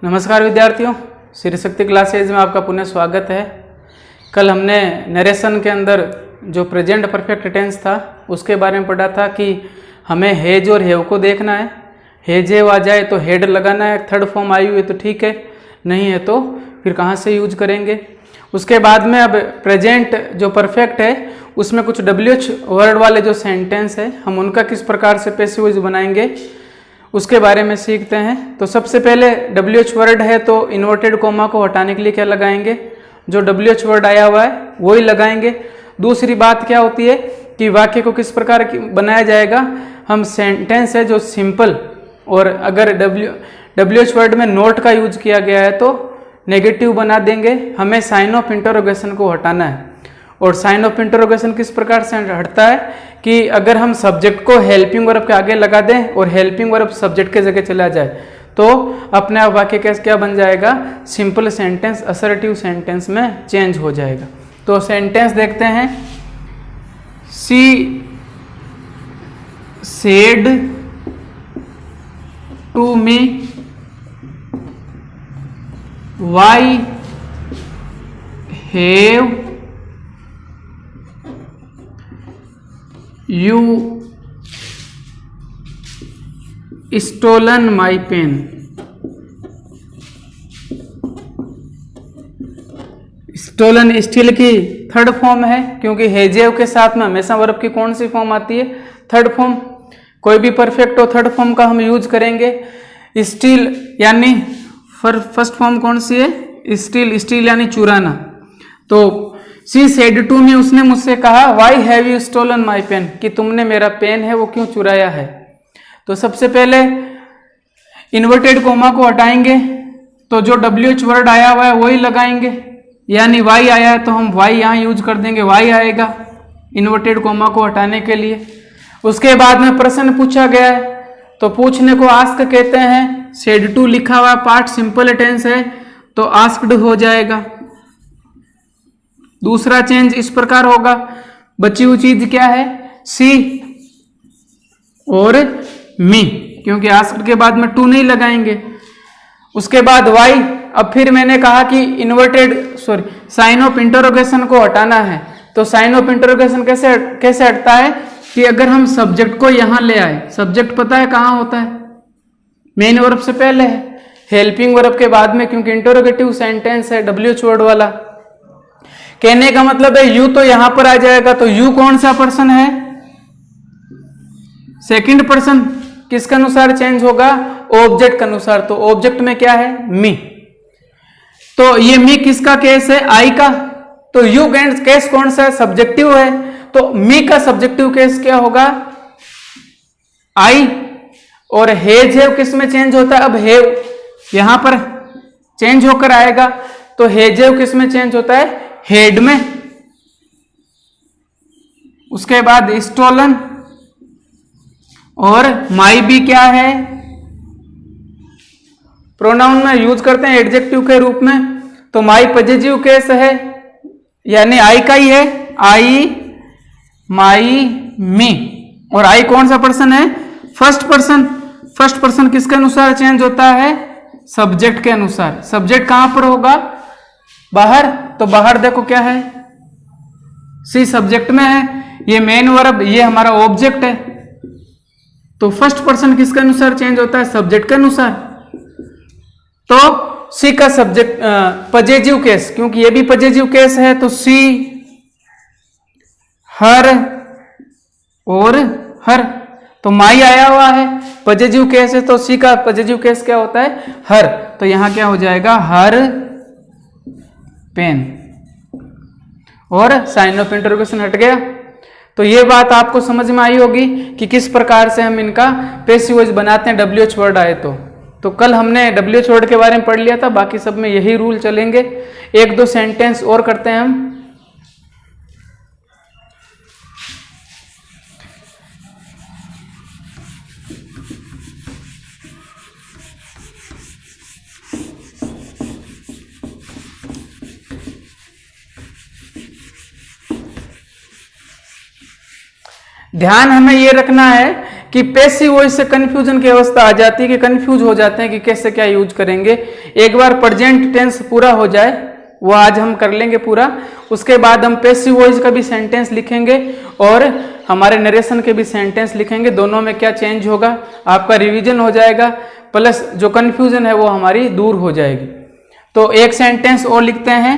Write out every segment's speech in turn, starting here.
नमस्कार विद्यार्थियों, श्री शक्ति क्लासेज में आपका पुनः स्वागत है। कल हमने नरेशन के अंदर जो प्रेजेंट परफेक्ट टेंस था उसके बारे में पढ़ा था कि हमें हैज और हैव को देखना है। हैज हैव आ जाए तो हेड लगाना है, थर्ड फॉर्म आई हुई है तो ठीक है, नहीं है तो फिर कहाँ से यूज करेंगे। उसके बाद में अब प्रेजेंट जो परफेक्ट है उसमें कुछ WH वर्ड वाले जो सेंटेंस है हम उनका किस प्रकार से पैसिव वॉइस बनाएंगे उसके बारे में सीखते हैं। तो सबसे पहले WH वर्ड है तो इन्वर्टेड कोमा को हटाने के लिए क्या लगाएंगे, जो WH वर्ड आया हुआ है वही लगाएंगे। दूसरी बात क्या होती है कि वाक्य को किस प्रकार बनाया जाएगा, हम सेंटेंस है जो सिंपल और अगर WH वर्ड में नोट का यूज किया गया है तो नेगेटिव बना देंगे। हमें साइन ऑफ इंटरोगेशन को हटाना है और साइन ऑफ इंटरोगेशन किस प्रकार से हटता है कि अगर हम सब्जेक्ट को हेल्पिंग वर्ब के आगे लगा दें और हेल्पिंग वर्ब सब्जेक्ट के जगह चला जाए तो अपने आप वाक्य कैसे क्या बन जाएगा, सिंपल सेंटेंस असर्टिव सेंटेंस में चेंज हो जाएगा। तो सेंटेंस देखते हैं। She said to me why have you stolen my pen। Stolen steal की थर्ड फॉर्म है क्योंकि हैजेव के साथ में हमेशा वर्ब की कौन सी फॉर्म आती है, थर्ड फॉर्म। कोई भी परफेक्ट हो थर्ड फॉर्म का हम यूज करेंगे। स्टील यानी फर्स्ट फॉर्म कौन सी है, स्टील, स्टील यानी चुराना। तो शी सेड टू मी, उसने मुझसे कहा why have you stolen my pen, कि तुमने मेरा पेन है वो क्यों चुराया है। तो सबसे पहले इन्वर्टेड कोमा को हटाएंगे तो जो WH वर्ड आया हुआ है वही लगाएंगे, यानी वाई आया है तो हम वाई यहाँ यूज कर देंगे, वाई आएगा इन्वर्टेड कोमा को हटाने के लिए। उसके बाद में प्रश्न पूछा गया है तो पूछने को आस्क कहते हैं। सेड टू लिखा हुआ पार्ट सिंपल टेंस है तो आस्क्ड हो जाएगा। दूसरा चेंज इस प्रकार होगा, बची हुई चीज क्या है, सी और मी, क्योंकि आस्क्ड के बाद में टू नहीं लगाएंगे। उसके बाद वाई, अब फिर मैंने कहा कि साइन ऑफ इंटरोगेशन को हटाना है। तो साइन ऑफ इंटरोगेशन कैसे हटता है कि अगर हम सब्जेक्ट को यहां ले आए, सब्जेक्ट पता है कहां होता है, मेन वर्ब से पहले है, हेल्पिंग वर्ब के बाद में, क्योंकि इंटरोगेटिव सेंटेंस है WH वर्ड वाला। कहने का मतलब है यू तो यहां पर आ जाएगा, तो यू कौन सा पर्सन है, सेकंड पर्सन। किसके अनुसार चेंज होगा, ऑब्जेक्ट के अनुसार। तो ऑब्जेक्ट में क्या है, मी। तो ये मी किसका केस है, आई का। तो यू केस कौन सा है, सब्जेक्टिव है। तो मी का सब्जेक्टिव केस क्या होगा, आई। और हैज हैव किस में चेंज होता है, अब हैव यहां पर चेंज होकर आएगा। तो हैज हैव किस में चेंज होता है, हेड में। उसके बाद स्टोलन और माई भी क्या है, प्रोनाउन में यूज करते हैं एडजेक्टिव के रूप में। तो माई पॉजिटिव केस है, यानी आई का ही है, आई, माई, मी। और आई कौन सा पर्सन है, फर्स्ट पर्सन। फर्स्ट पर्सन किसके अनुसार चेंज होता है, सब्जेक्ट के अनुसार। सब्जेक्ट कहां पर होगा, बाहर। तो बाहर देखो क्या है, सी सब्जेक्ट में है, ये मेन वर्ब, ये हमारा ऑब्जेक्ट है। तो फर्स्ट पर्सन किसके अनुसार चेंज होता है, सब्जेक्ट के अनुसार। तो सी का सब्जेक्ट पॉजिटिव केस, क्योंकि ये भी पॉजिटिव केस है, तो सी, हर और हर। तो माई आया हुआ है, पॉजिटिव केस है, तो सी का पॉजिटिव केस क्या होता है, हर। तो यहां क्या हो जाएगा, हर पेन। और साइन ऑफ इंटरोगेशन हट गया। तो ये बात आपको समझ में आई होगी कि किस प्रकार से हम इनका पैसिव वॉइस बनाते हैं WH वर्ड आए तो कल हमने WH वर्ड के बारे में पढ़ लिया था, बाकी सब में यही रूल चलेंगे। एक दो सेंटेंस और करते हैं हम। ध्यान हमें ये रखना है कि पैसिव वॉइस से कंफ्यूजन की अवस्था आ जाती है कि कंफ्यूज हो जाते हैं कि कैसे क्या यूज करेंगे। एक बार प्रेजेंट टेंस पूरा हो जाए, वो आज हम कर लेंगे पूरा, उसके बाद हम पैसिव वॉइस का भी सेंटेंस लिखेंगे और हमारे नरेशन के भी सेंटेंस लिखेंगे। दोनों में क्या चेंज होगा आपका रिवीजन हो जाएगा, प्लस जो कंफ्यूजन है वो हमारी दूर हो जाएगी। तो एक सेंटेंस और लिखते हैं,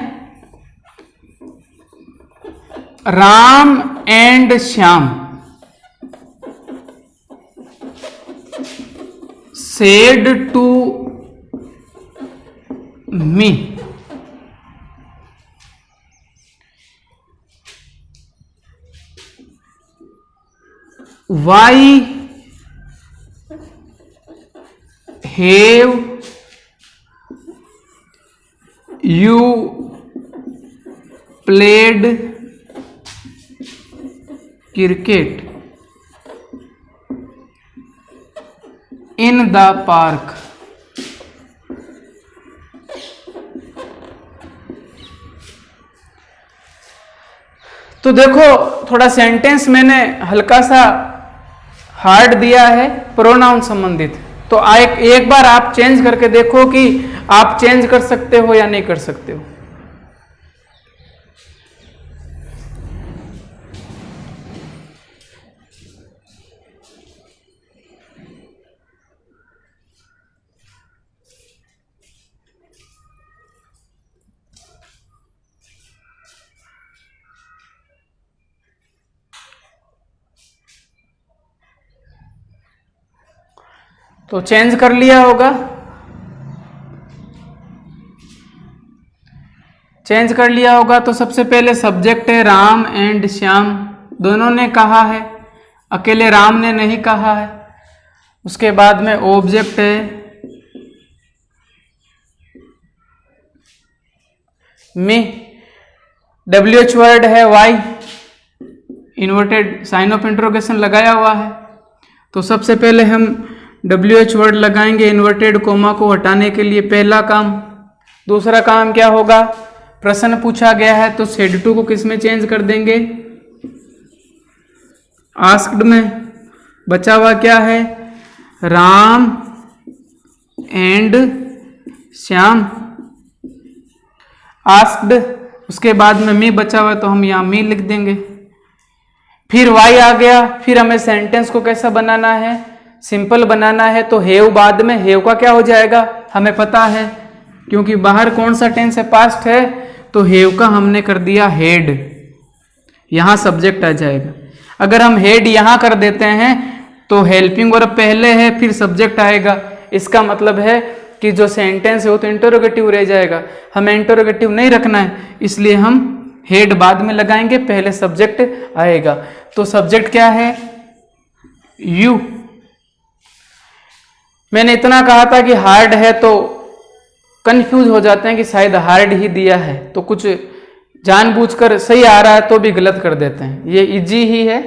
Ram and Shyam said to me why have you played cricket in the park? तो देखो थोड़ा सेंटेंस मैंने हल्का सा हार्ड दिया है प्रोनाउन संबंधित, तो एक बार आप चेंज करके देखो कि आप चेंज कर सकते हो या नहीं कर सकते हो। तो चेंज कर लिया होगा, चेंज कर लिया होगा। तो सबसे पहले सब्जेक्ट है राम एंड श्याम, दोनों ने कहा है, अकेले राम ने नहीं कहा है। उसके बाद में ऑब्जेक्ट है मी, WH वर्ड है why, inverted sign of interrogation लगाया हुआ है। तो सबसे पहले हम WH वर्ड लगाएंगे इन्वर्टेड कोमा को हटाने के लिए, पहला काम। दूसरा काम क्या होगा, प्रश्न पूछा गया है तो said to को किस में चेंज कर देंगे, आस्क्ड में। बचा हुआ क्या है, राम एंड श्याम, आस्क्ड। उसके बाद में मी बचा हुआ है तो हम यहां मी लिख देंगे। फिर वाई आ गया, फिर हमें सेंटेंस को कैसा बनाना है, सिंपल बनाना है। तो हेव बाद में, हेव का क्या हो जाएगा हमें पता है, क्योंकि बाहर कौन सा टेंस है, पास्ट है, तो हेव का हमने कर दिया हेड, यहां सब्जेक्ट आ जाएगा। अगर हम हेड यहां कर देते हैं तो हेल्पिंग वर्ब पहले है फिर सब्जेक्ट आएगा, इसका मतलब है कि जो सेंटेंस है वो तो इंटरोगेटिव रह जाएगा। हमें इंटरोगेटिव नहीं रखना है, इसलिए हम हेड बाद में लगाएंगे, पहले सब्जेक्ट आएगा। तो सब्जेक्ट क्या है, यू। मैंने इतना कहा था कि हार्ड है तो कंफ्यूज हो जाते हैं कि शायद हार्ड ही दिया है, तो कुछ जानबूझकर सही आ रहा है तो भी गलत कर देते हैं। ये इजी ही है।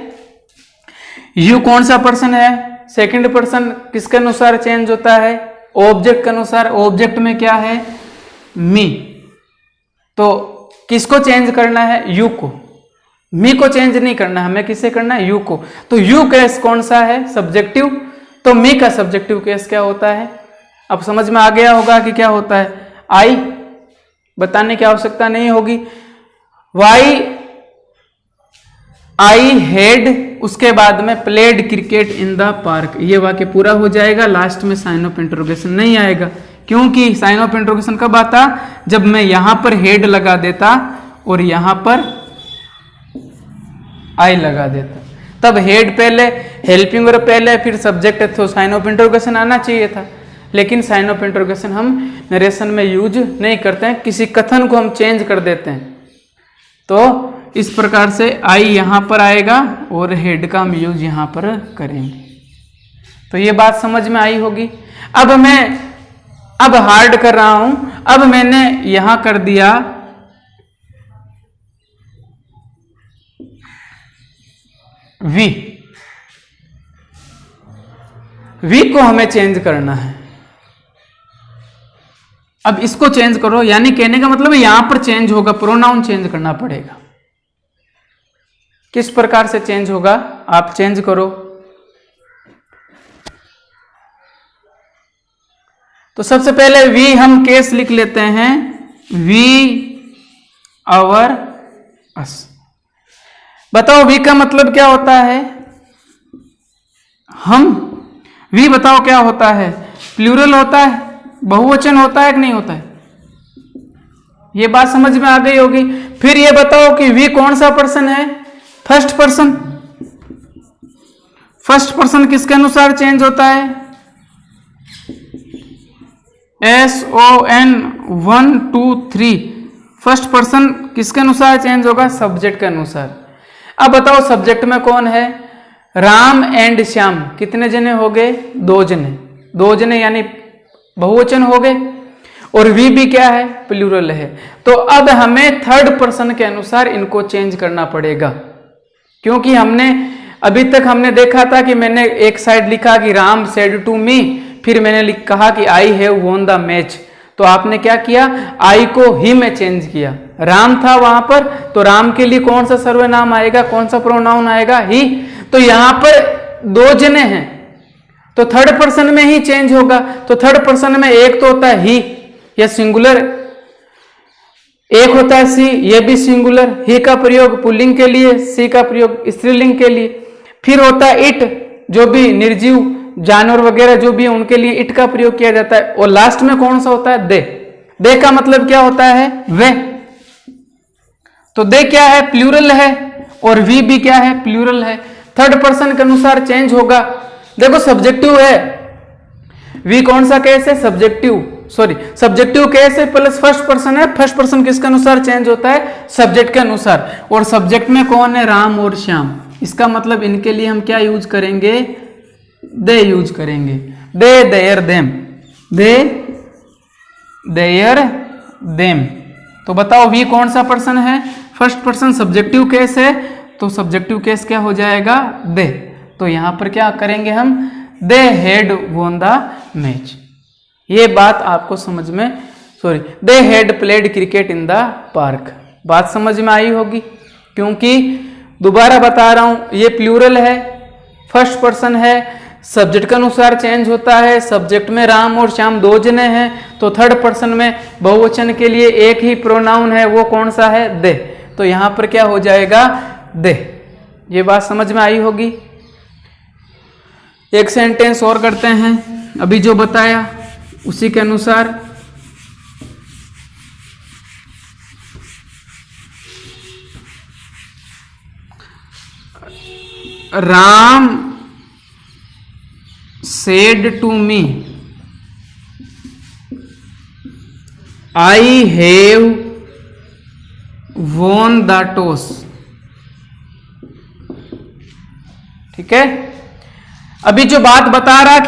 यू कौन सा पर्सन है, सेकंड पर्सन, किसके अनुसार चेंज होता है, ऑब्जेक्ट के अनुसार। ऑब्जेक्ट में क्या है, मी, तो किसको चेंज करना है, यू को। मी को चेंज नहीं करना, हमें किसे करना है, यू को। तो यू केस कौन सा है, सब्जेक्टिव, तो मी का सब्जेक्टिव केस क्या होता है, अब समझ में आ गया होगा कि क्या होता है। आई बताने की आवश्यकता नहीं होगी। वाई, आई हेड, उसके बाद में played cricket in the park, ये वाक्य पूरा हो जाएगा। लास्ट में साइन ऑफ इंटरोगेशन नहीं आएगा, क्योंकि साइन ऑफ इंटरोगेशन कब आता, जब मैं यहां पर हेड लगा देता और यहां पर आई लगा देता, तब हेड पहले, हेल्पिंग वर्ब पहले, फिर सब्जेक्ट, तो साइन ऑफ इंटरोगेशन आना चाहिए था। लेकिन साइन ऑफ इंटरोगेशन हम नरेशन में यूज नहीं करते हैं, किसी कथन को हम चेंज कर देते हैं। तो इस प्रकार से आई यहां पर आएगा और हेड का हम यूज यहां पर करेंगे। तो ये बात समझ में आई होगी। अब मैं हार्ड कर रहा हूं, अब मैंने यहां कर दिया वी, वी को हमें चेंज करना है। अब इसको चेंज करो, यानी कहने का मतलब यहां पर चेंज होगा, प्रोनाउन चेंज करना पड़ेगा। किस प्रकार से चेंज होगा, आप चेंज करो। तो सबसे पहले वी हम केस लिख लेते हैं, वी आवर अस। बताओ वी का मतलब क्या होता है? हम। वी बताओ क्या होता है? प्लूरल होता है, बहुवचन होता है कि नहीं होता है? ये बात समझ में आ गई होगी। फिर ये बताओ कि वी कौन सा पर्सन है? First person. फर्स्ट पर्सन किसके अनुसार चेंज होता है? SON 1 2 3। फर्स्ट पर्सन किसके अनुसार चेंज होगा? सब्जेक्ट के अनुसार। अब बताओ सब्जेक्ट में कौन है? राम एंड श्याम। कितने जने हो गए? 2 जने। 2 जने यानी बहुवचन हो गए। और वी भी क्या है? प्लूरल है। तो अब हमें थर्ड पर्सन के अनुसार इनको चेंज करना पड़ेगा, क्योंकि हमने अभी तक हमने देखा था कि मैंने एक साइड लिखा कि राम सेड टू मी, फिर मैंने कहा कि I have won the match. तो आपने क्या किया? आई को ही में चेंज किया। राम था वहां पर, तो राम के लिए कौन सा सर्वनाम आएगा? कौन सा प्रोनाउन आएगा? ही। तो यहां पर 2 जने हैं, तो थर्ड पर्सन में ही चेंज होगा। तो थर्ड पर्सन में एक तो होता है ही या सिंगुलर, एक होता है सी, ये भी सिंगुलर। ही का प्रयोग पुल्लिंग के लिए, सी का प्रयोग स्त्रीलिंग के लिए। फिर होता है इट, जो भी निर्जीव जानवर वगैरह जो भी है उनके लिए इट का प्रयोग किया जाता है। और लास्ट में कौन सा होता है? दे। दे का मतलब क्या होता है? वे। तो दे क्या है? प्लूरल है। और वी भी क्या है? प्लूरल है। थर्ड पर्सन के अनुसार चेंज होगा। देखो सब्जेक्टिव है, वी कौन सा केस है? सब्जेक्टिव केस है प्लस फर्स्ट पर्सन है। फर्स्ट पर्सन किसके अनुसार चेंज होता है? सब्जेक्ट के अनुसार। और सब्जेक्ट में कौन है? राम और श्याम। इसका मतलब इनके लिए हम क्या यूज करेंगे? दे यूज करेंगे। They, there, them. They, there, them. तो बताओ वी कौन सा पर्सन है? First person. सब्जेक्टिव केस है, तो सब्जेक्टिव केस क्या हो जाएगा? दे। तो यहां पर क्या करेंगे हम? They had won the match. ये बात आपको समझ में, they had played cricket in the park. बात समझ में आई होगी, क्योंकि दोबारा बता रहा हूं, ये प्लूरल है, फर्स्ट पर्सन है, सब्जेक्ट के अनुसार चेंज होता है। सब्जेक्ट में राम और श्याम 2 जने हैं, तो थर्ड पर्सन में बहुवचन के लिए एक ही प्रोनाउन है, वो कौन सा है? दे। तो यहां पर क्या हो जाएगा? दे। ये बात समझ में आई होगी। एक सेंटेंस और करते हैं, अभी जो बताया उसी के अनुसार। Ram said to me, I have won the toss। ठीक है। अभी जो बात बता रहा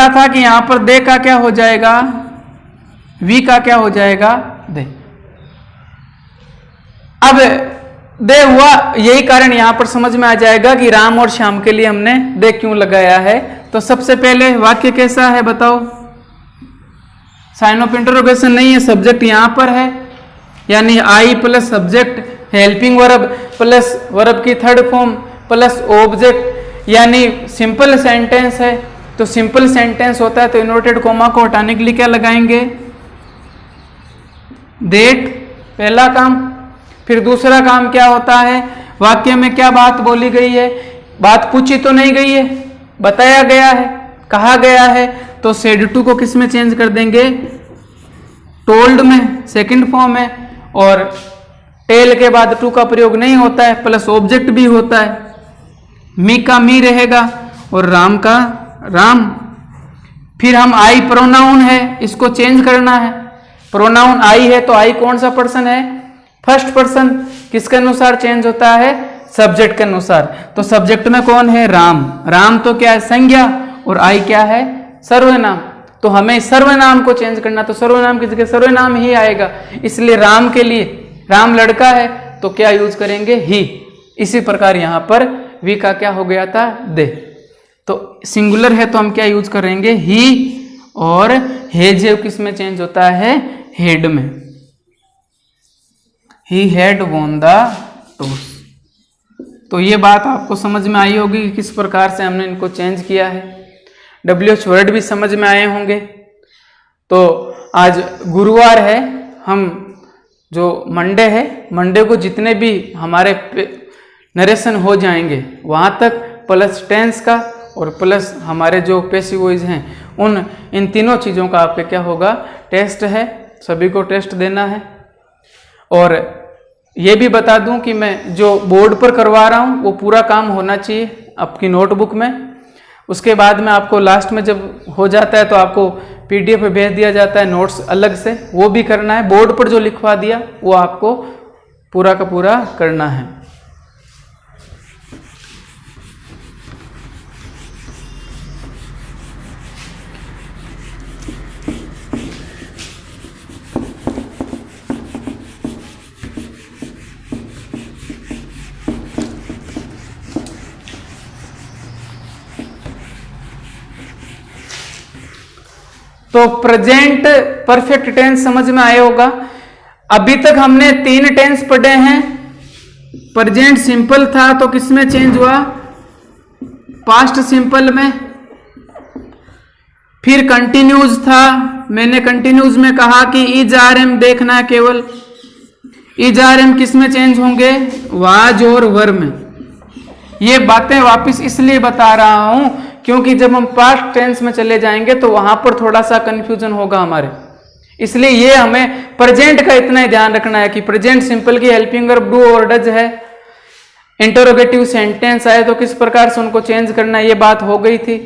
था कि यहां पर दे का क्या हो जाएगा? वी का क्या हो जाएगा? दे। अब दे हुआ, यही कारण यहां पर समझ में आ जाएगा कि राम और श्याम के लिए हमने दे क्यों लगाया है। तो सबसे पहले वाक्य कैसा है बताओ? साइन ऑफ इंटरोगेशन नहीं है, सब्जेक्ट यहां पर है, यानी I plus subject helping verb plus verb की थर्ड फॉर्म प्लस ऑब्जेक्ट, यानी सिंपल सेंटेंस है। तो सिंपल सेंटेंस होता है तो इन्वर्टेड कोमा को हटाने के लिए क्या लगाएंगे? देट, पहला काम। फिर दूसरा काम क्या होता है? वाक्य में क्या बात बोली गई है? बात पूछी तो नहीं गई है, बताया गया है, कहा गया है। तो सेड टू को किस में चेंज कर देंगे? टोल्ड में, सेकंड फॉर्म है। और टेल के बाद टू का प्रयोग नहीं होता है, प्लस ऑब्जेक्ट भी होता है। मी का मी रहेगा और राम का राम। फिर हम आई प्रोनाउन है, इसको चेंज करना है। प्रोनाउन आई है तो आई कौन सा पर्सन है? First person. किसके अनुसार चेंज होता है? सब्जेक्ट के अनुसार। तो सब्जेक्ट में कौन है? राम। राम तो क्या है? संज्ञा। और आई क्या है? सर्वनाम। तो हमें सर्वनाम को चेंज करना, तो सर्वनाम की जगह सर्वनाम ही आएगा। इसलिए राम के लिए, राम लड़का है तो क्या यूज करेंगे? ही। इसी प्रकार यहां पर वी का क्या हो गया था? दे। तो सिंगुलर है तो हम क्या यूज करेंगे? ही। और हेजेव किस में चेंज होता है? हेड में। He had won the toss. तो ये बात आपको समझ में आई होगी कि किस प्रकार से हमने इनको चेंज किया है। WH वर्ड भी समझ में आए होंगे। तो आज गुरुवार है, हम जो मंडे है, मंडे को जितने भी हमारे नरेशन हो जाएंगे वहाँ तक प्लस टेंस का और प्लस हमारे जो पैसिव वॉइस हैं इन तीनों चीज़ों का आपके क्या होगा, टेस्ट है, सभी को टेस्ट देना है। और ये भी बता दूं कि मैं जो बोर्ड पर करवा रहा हूँ वो पूरा काम होना चाहिए आपकी नोटबुक में। उसके बाद में आपको लास्ट में जब हो जाता है तो आपको PDF पे भेज दिया जाता है नोट्स अलग से, वो भी करना है। बोर्ड पर जो लिखवा दिया वो आपको पूरा का पूरा करना है। तो प्रेजेंट परफेक्ट टेंस समझ में आया होगा। अभी तक हमने 3 टेंस पढ़े हैं। प्रेजेंट सिंपल था तो किस में चेंज हुआ, पास्ट सिंपल में। फिर कंटिन्यूज था, मैंने कंटिन्यूज में कहा कि इज आर एम देखना है केवल। इज आर एम किस में चेंज होंगे, वाज और वर में। ये बातें वापस इसलिए बता रहा हूं क्योंकि जब हम पास्ट टेंस में चले जाएंगे तो वहां पर थोड़ा सा कंफ्यूजन होगा हमारे, इसलिए ये हमें प्रेजेंट का इतना ही ध्यान रखना है कि प्रेजेंट सिंपल की हेल्पिंग वर्ब डू और डज है। इंटरोगेटिव सेंटेंस आए तो किस प्रकार से उनको चेंज करना है, ये बात हो गई थी।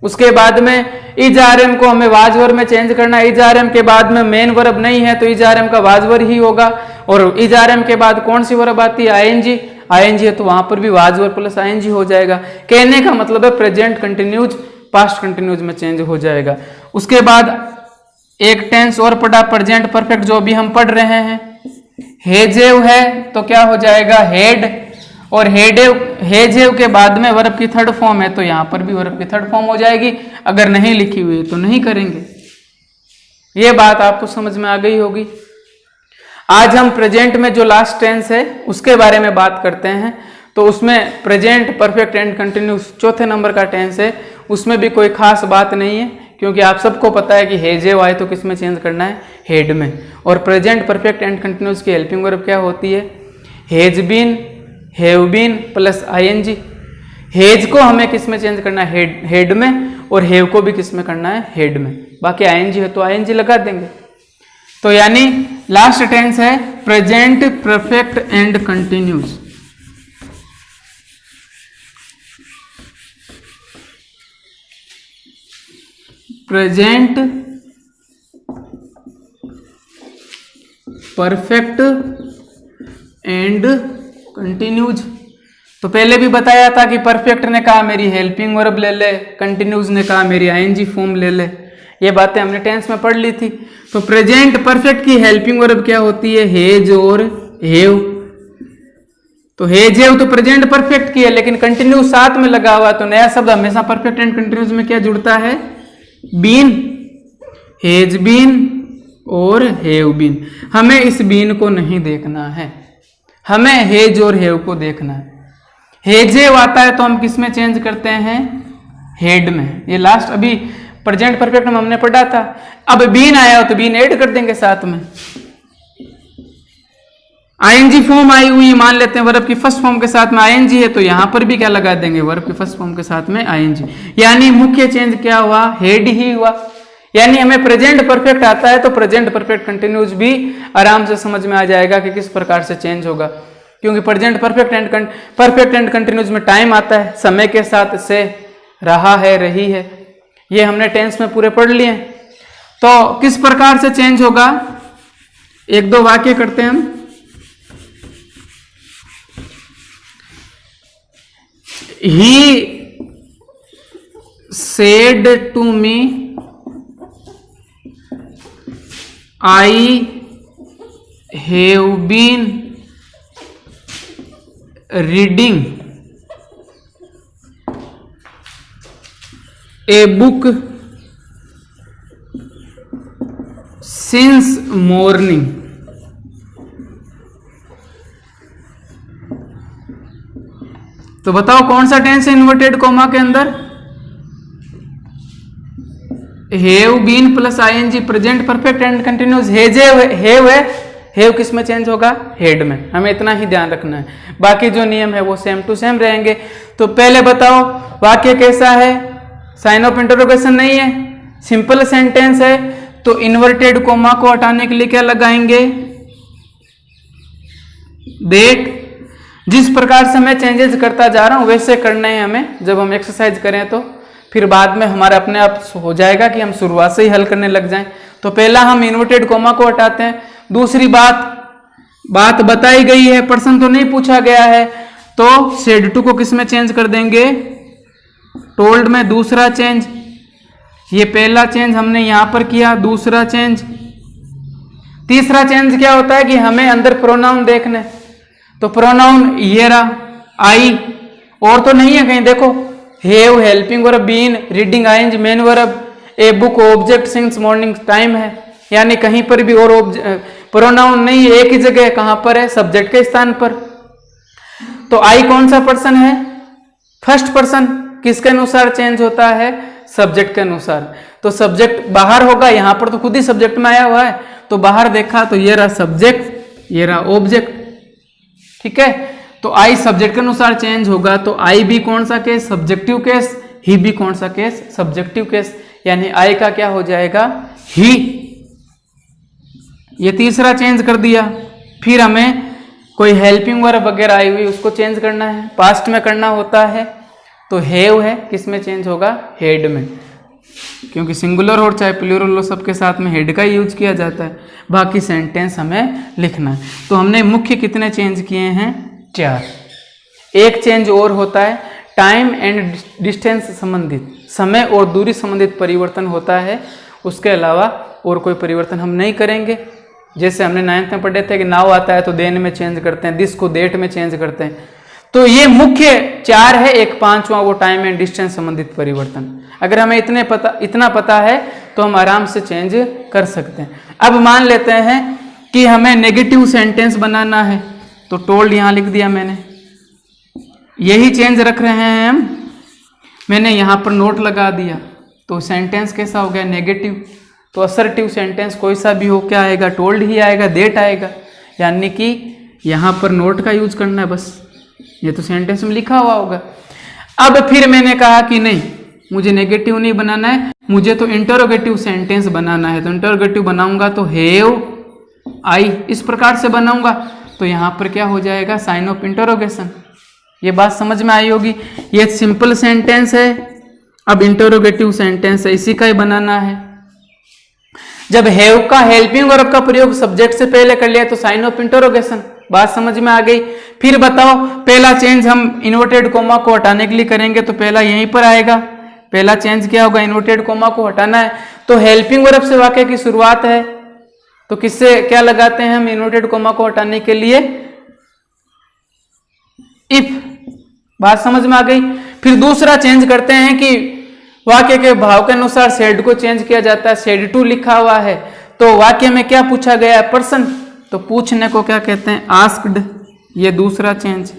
उसके बाद में इज आर एम को हमें वाज वर्ब में चेंज करना है। इज आर एम के बाद में मेन वर्ब नहीं है तो इज आर एम का वाज वर्ब ही होगा। और इज आर एम के बाद कौन सी वर्ब आती है, आईएनजी। आईएनजी है तो वहां पर भी वाज वर्ब प्लस आईएनजी हो जाएगा। कहने का मतलब है प्रेजेंट कंटिन्यूज पास्ट कंटिन्यूज में चेंज हो जाएगा। उसके बाद एक टेंस और पढ़ा, प्रेजेंट परफेक्ट, जो अभी हम पढ़ रहे हैं। हेजेव है तो क्या हो जाएगा, हेड। और हेजेव के बाद में वर्ब की थर्ड फॉर्म है तो यहां पर भी वर्ब की थर्ड फॉर्म हो जाएगी। अगर नहीं लिखी हुई तो नहीं करेंगे। ये बात आपको समझ में आ गई होगी। आज हम प्रेजेंट में जो लास्ट टेंस है उसके बारे में बात करते हैं। तो उसमें प्रेजेंट परफेक्ट एंड कंटिन्यूस चौथे नंबर का टेंस है। उसमें भी कोई खास बात नहीं है क्योंकि आप सबको पता है कि हेजेव आए तो किस में चेंज करना है, हेड में। और प्रेजेंट परफेक्ट एंड कंटिन्यूस की हेल्पिंग वर्ब क्या होती है, has been, have been plus ING. Has को हमें किस में चेंज करना है, हेड में। और हैव को भी किस में करना है, हेड में। बाकी आईएनजी है तो आईएनजी लगा देंगे। तो यानी लास्ट टेंस है present perfect and continuous. Present perfect and continues. तो पहले भी बताया था कि परफेक्ट ने कहा मेरी हेल्पिंग वर्ब ले ले, कंटिन्यूज ने कहा मेरी आईएनजी फॉर्म ले ले। ये बातें हमने टेंस में पढ़ ली थी। तो प्रेजेंट परफेक्ट की हेल्पिंग वर्ब क्या होती है, हेज और हेव। तो हेज हेव तो प्रेजेंट परफेक्ट की है, लेकिन कंटिन्यू साथ में लगा हुआ। तो नया शब्द हमेशा परफेक्ट एंड कंटिन्यूज में क्या जुड़ता है, बीन। हेज बीन और हेव बीन। हमें इस बीन को नहीं देखना है, हमें हेज और हेव को देखना है। हेज हेव आता है तो हम किस में चेंज करते हैं, हेड में। ये लास्ट अभी प्रेजेंट परफेक्ट में हमने पढ़ा था। अब बीन आया हो तो बीन ऐड कर देंगे साथ में। आईएनजी फॉर्म आई हुई मान लेते हैं वर्ब की फर्स्ट फॉर्म के साथ में आईएनजी है तो यहां पर भी क्या लगा देंगे, वर्ब की फर्स्ट फॉर्म के साथ में आईएनजी। यानी मुख्य चेंज क्या हुआ, हेड ही हुआ। यानी हमें प्रेजेंट परफेक्ट आता है तो प्रेजेंट परफेक्ट कंटिन्यूज भी आराम से समझ में आ जाएगा कि किस प्रकार से चेंज होगा। क्योंकि प्रेजेंट परफेक्ट एंड कंटिन्यूज में टाइम आता है, समय के साथ से, रहा है, रही है। ये हमने टेंस में पूरे पढ़ लिए। तो किस प्रकार से चेंज होगा, एक दो वाक्य करते हैं हम। He said to me, I have been reading a book since morning. तो बताओ कौन सा टेंस है इन्वर्टेड कोमा के अंदर, have been plus ING present perfect and continuous have किस में चेंज होगा? हेड में। हमें इतना ही ध्यान रखना है, बाकी जो नियम है वो सेम टू सेम रहेंगे। तो पहले बताओ वाक्य कैसा है? साइन ऑफ इंटरोगेशन नहीं है, सिंपल सेंटेंस है, तो इन्वर्टेड कोमा को हटाने के लिए क्या लगाएंगे? दैट। जिस प्रकार से मैं चेंजेस करता जा रहा हूं वैसे करना है हमें। जब हम एक्सरसाइज करें तो फिर बाद में हमारा अपने आप हो जाएगा कि हम शुरुआत से ही हल करने लग जाएं। तो पहला हम इन्वर्टेड कोमा को हटाते हैं। दूसरी बात बताई गई है, पर्सन तो नहीं पूछा गया है, तो सेड टू को किस में चेंज कर देंगे? टोल्ड में। दूसरा चेंज, ये पहला चेंज हमने यहां पर किया, दूसरा चेंज। तीसरा चेंज क्या होता है कि हमें अंदर प्रोनाउन देखने, तो प्रोनाउन ये रहा आई, और तो नहीं है कहीं, देखो have, helping verb, been, reading आइंज, main verb, a book, object since morning time है, यानी कहीं पर भी और प्रोनाउन नहीं है, एक ही जगह कहां पर है? सब्जेक्ट के स्थान पर। तो आई कौन सा पर्सन है? First person. किसके अनुसार चेंज होता है? सब्जेक्ट के अनुसार। तो सब्जेक्ट बाहर होगा, यहां पर तो खुद ही सब्जेक्ट में आया हुआ है, तो बाहर देखा तो ये रहा सब्जेक्ट, ये रहा ऑब्जेक्ट। ठीक है, तो आई सब्जेक्ट के अनुसार चेंज होगा, तो आई भी कौन सा केस? Subjective case. ही भी कौन सा केस? Subjective case. यानी आई का क्या हो जाएगा? ही। ये तीसरा चेंज कर दिया। फिर हमें कोई हेल्पिंग वर्ब वगैरह आई हुई उसको चेंज करना है, पास्ट में करना होता है, तो हैव है, किस में चेंज होगा? हेड में, क्योंकि सिंगुलर और चाहे प्लूरल हो सबके साथ में हेड का यूज किया जाता है। बाकी सेंटेंस हमें लिखना है। तो हमने मुख्य कितने चेंज किए हैं? 4। एक चेंज और होता है टाइम एंड डिस्टेंस संबंधित, समय और दूरी संबंधित परिवर्तन होता है, उसके अलावा और कोई परिवर्तन हम नहीं करेंगे। जैसे हमने 9th में पढ़े थे कि नाउ आता है तो देन में चेंज करते हैं, दिस को डेट में चेंज करते हैं। तो ये मुख्य 4 है, एक 5वां वो टाइम एंड डिस्टेंस संबंधित परिवर्तन। अगर हमें इतना पता है तो हम आराम से चेंज कर सकते हैं। अब मान लेते हैं कि हमें नेगेटिव सेंटेंस बनाना है, तो टोल्ड यहां लिख दिया मैंने, यही चेंज रख रहे हैं हम, मैंने यहां पर नोट लगा दिया, तो सेंटेंस कैसा हो गया? नेगेटिव। तो असर्टिव सेंटेंस कोई सा भी हो, क्या आएगा? टोल्ड ही आएगा, दैट आएगा, यानी कि यहां पर नोट का यूज करना है बस, ये तो सेंटेंस में लिखा हुआ होगा। अब फिर मैंने कहा कि नहीं, मुझे नेगेटिव नहीं बनाना है, मुझे तो इंटरोगेटिव सेंटेंस बनाना है। तो इंटरोगेटिव बनाऊंगा तो हैव आई, इस प्रकार से बनाऊंगा, तो यहां पर क्या हो जाएगा? Sign of interrogation. ये बात समझ में आई होगी। ये सिंपल सेंटेंस है, अब इंटरोगेटिव सेंटेंस है, इसी का ही बनाना है। जब हैव का हेल्पिंग वर्ब का प्रयोग सब्जेक्ट से पहले कर लिया तो साइन ऑफ इंटरोगेशन, बात समझ में आ गई। फिर बताओ, पहला चेंज हम इन्वर्टेड कोमा को हटाने के लिए करेंगे, तो पहला यहीं पर आएगा। पहला चेंज क्या होगा? इन्वर्टेड कोमा को हटाना है, तो हेल्पिंग वर्ब से वाक्य की शुरुआत है, तो किससे क्या लगाते हैं हम इन्वर्टेड कोमा को हटाने के लिए? इफ। बात समझ में आ गई। फिर दूसरा चेंज करते हैं कि वाक्य के भाव के अनुसार सेड को चेंज किया जाता है, सेड टू लिखा हुआ है, तो वाक्य में क्या पूछा गया है? पर्सन, तो पूछने को क्या कहते हैं? आस्क्ड। ये दूसरा चेंज।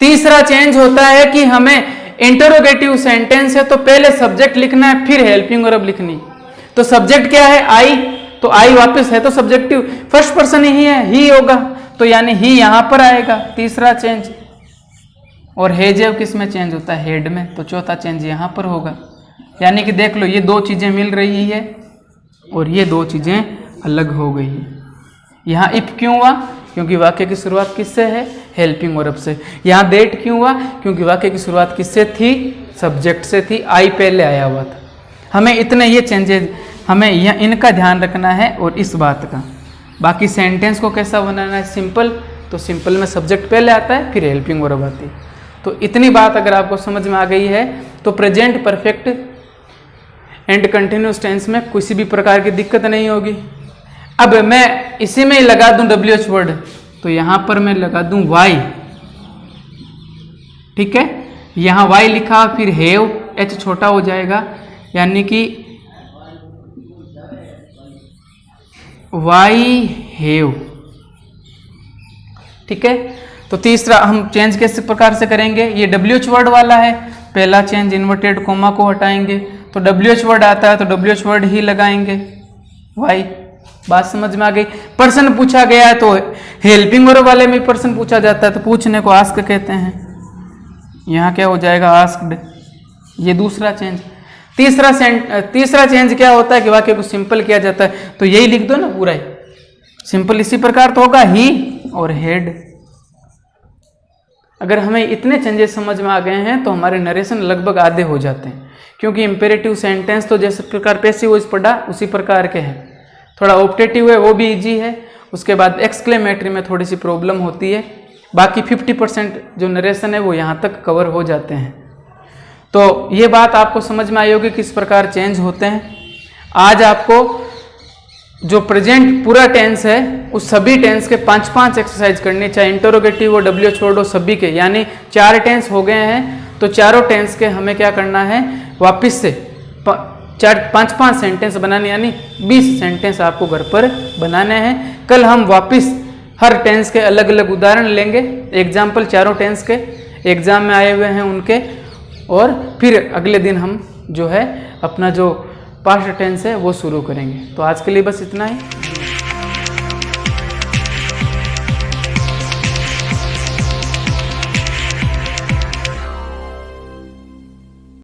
तीसरा चेंज होता है कि हमें इंटरोगेटिव सेंटेंस है तो पहले सब्जेक्ट लिखना है, फिर हेल्पिंग वर्ब लिखनी। तो सब्जेक्ट क्या है? आई, तो आई वापस है तो सब्जेक्टिव, फर्स्ट पर्सन ही है, ही होगा, तो यानी ही यहां पर आएगा, तीसरा चेंज। और हैव किस में चेंज होता है? हेड में, तो चौथा चेंज यहां पर होगा। यानी कि देख लो, ये 2 चीजें मिल रही है और ये 2 चीजें अलग हो गई है। यहाँ इफ क्यों हुआ? क्योंकि वाक्य की शुरुआत किससे है? हेल्पिंग वर्ब से। यहाँ दैट क्यों हुआ? क्योंकि वाक्य की शुरुआत किससे थी? सब्जेक्ट से थी, आई पहले आया हुआ था। हमें इतने ये चेंजेस, हमें इनका ध्यान रखना है और इस बात का। बाकी सेंटेंस को कैसा बनाना है? सिंपल, तो सिंपल में सब्जेक्ट पहले आता है, फिर हेल्पिंग वर्ब आती है। तो इतनी बात अगर आपको समझ में आ गई है तो present perfect and continuous tense में किसी भी प्रकार की दिक्कत नहीं होगी। अब मैं इसी में ही लगा दूं WH वर्ड, तो यहां पर मैं लगा दूं वाई, ठीक है। यहां वाई लिखा, फिर हैव, H छोटा हो जाएगा, यानी कि वाई हैव, ठीक है। तो तीसरा हम चेंज किस प्रकार से करेंगे? ये WH वर्ड वाला है, पहला चेंज इन्वर्टेड कोमा को हटाएंगे तो WH वर्ड आता है तो WH वर्ड ही लगाएंगे। वाई बात समझ में आ गई। पर्सन पूछा गया है तो हेल्पिंग वर्ब वाले में पर्सन पूछा जाता है तो पूछने को आस्क कहते हैं। यहाँ क्या हो जाएगा आस्क्ड। ये दूसरा चेंज। तीसरा चेंज क्या होता है कि वाक्य को सिंपल किया जाता है तो यही लिख दो ना पूरा ही सिंपल। इसी प्रकार तो होगा ही और हेड। अगर हमें इतने चेंजेस समझ में आ गए हैं तो हमारे नरेशन लगभग आधे हो जाते हैं, क्योंकि इंपेरेटिव सेंटेंस तो जैसे प्रकार पैसिव वॉइस पढ़ा उसी प्रकार के हैं। थोड़ा ऑप्टेटिव है वो भी इजी है, उसके बाद एक्सक्लेमेटरी में थोड़ी सी प्रॉब्लम होती है। बाकी 50% जो नरेशन है वो यहाँ तक कवर हो जाते हैं। तो ये बात आपको समझ में आई होगी किस प्रकार चेंज होते हैं। आज आपको जो प्रेजेंट पूरा टेंस है उस सभी टेंस के 5-5 एक्सरसाइज करनी चाहिए, इंटरोगेटिव और WH वर्ड सभी के, यानी 4 टेंस हो गए हैं तो चारों टेंस के हमें क्या करना है वापस से 5-5 सेंटेंस बनाने, यानी 20 सेंटेंस आपको घर पर बनाने हैं। कल हम वापस हर टेंस के अलग अलग उदाहरण लेंगे, एग्जाम्पल चारों टेंस के एग्जाम में आए हुए हैं उनके, और फिर अगले दिन हम जो है अपना जो पास्ट टेंस है वो शुरू करेंगे। तो आज के लिए बस इतना ही।